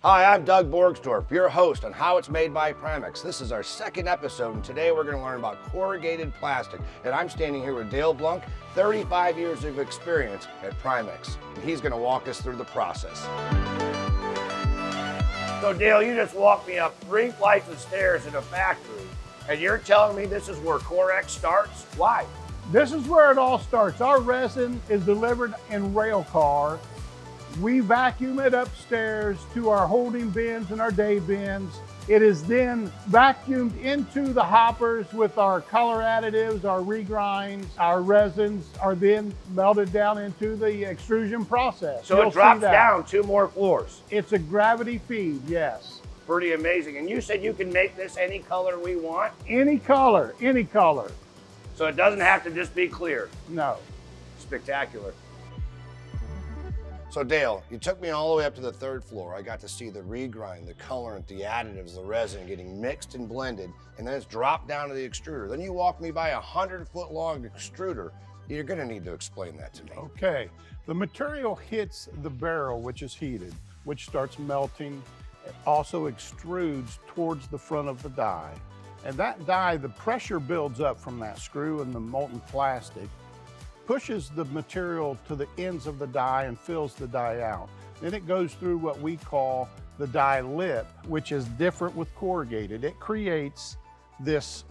Hi, I'm Doug Borgsdorf, your host on How It's Made by Primex. This is our second episode, and today we're going to learn about corrugated plastic. And I'm standing here with Dale Blunk, 35 years of experience at Primex, and he's going to walk us through the process. So Dale, you just walked me up 3 flights of stairs in a factory, and you're telling me this is where Cor-X starts? Why? This is where it all starts. Our resin is delivered in rail car. We vacuum it upstairs to our holding bins and our day bins. It is then vacuumed into the hoppers with our color additives, our regrinds. Our resins are then melted down into the extrusion process. So it drops down 2 more floors. It's a gravity feed, yes. Pretty amazing. And you said you can make this any color we want? Any color, any color. So it doesn't have to just be clear? No. Spectacular. So Dale, you took me all the way up to the 3rd floor. I got to see the regrind, the colorant, the additives, the resin getting mixed and blended, and then it's dropped down to the extruder. Then you walked me by a 100-foot long extruder. You're gonna need to explain that to me. Okay, the material hits the barrel, which is heated, which starts melting. It also extrudes towards the front of the die. And that die, the pressure builds up from that screw and the molten plastic, pushes the material to the ends of the die and fills the die out. Then it goes through what we call the die lip, which is different with corrugated. It creates this,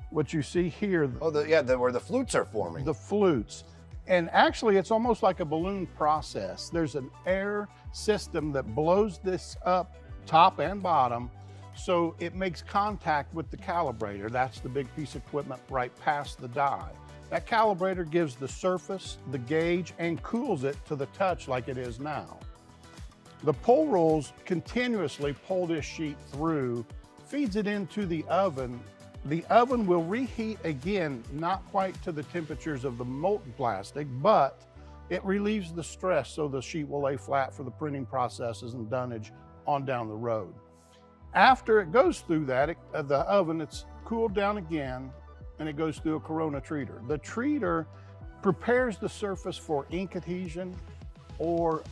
what you see here. Oh, where the flutes are forming. The flutes. And actually it's almost like a balloon process. There's an air system that blows this up top and bottom, so it makes contact with the calibrator. That's the big piece of equipment right past the die. That calibrator gives the surface, the gauge, and cools it to the touch like it is now. The pull rolls continuously pull this sheet through, feeds it into the oven. The oven will reheat again, not quite to the temperatures of the molten plastic, but it relieves the stress so the sheet will lay flat for the printing processes and dunnage on down the road. After it goes through that, the oven, it's cooled down again, and it goes through a Corona treater. The treater prepares the surface for ink adhesion or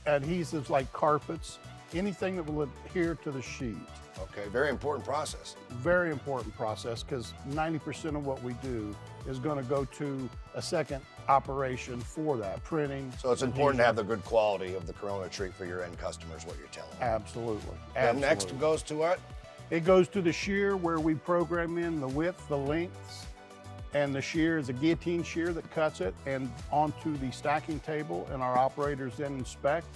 adhesives like carpets, anything that will adhere to the sheet. Okay, very important process. Very important process, because 90% of what we do is gonna go to a second operation for that, printing. So it's important to have the good quality of the Corona treat for your end customers, what you're telling me. Absolutely. And next goes to what? It goes to the shear, where we program in the width, the lengths, and the shear is a guillotine shear that cuts it, and onto the stacking table, and our operators then inspect,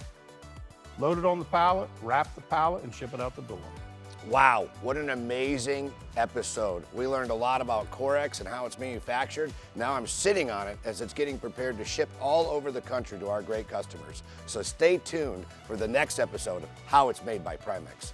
load it on the pallet, wrap the pallet, and ship it out the door. Wow, what an amazing episode. We learned a lot about Cor-X and how it's manufactured. Now I'm sitting on it as it's getting prepared to ship all over the country to our great customers. So stay tuned for the next episode of How It's Made by Primex.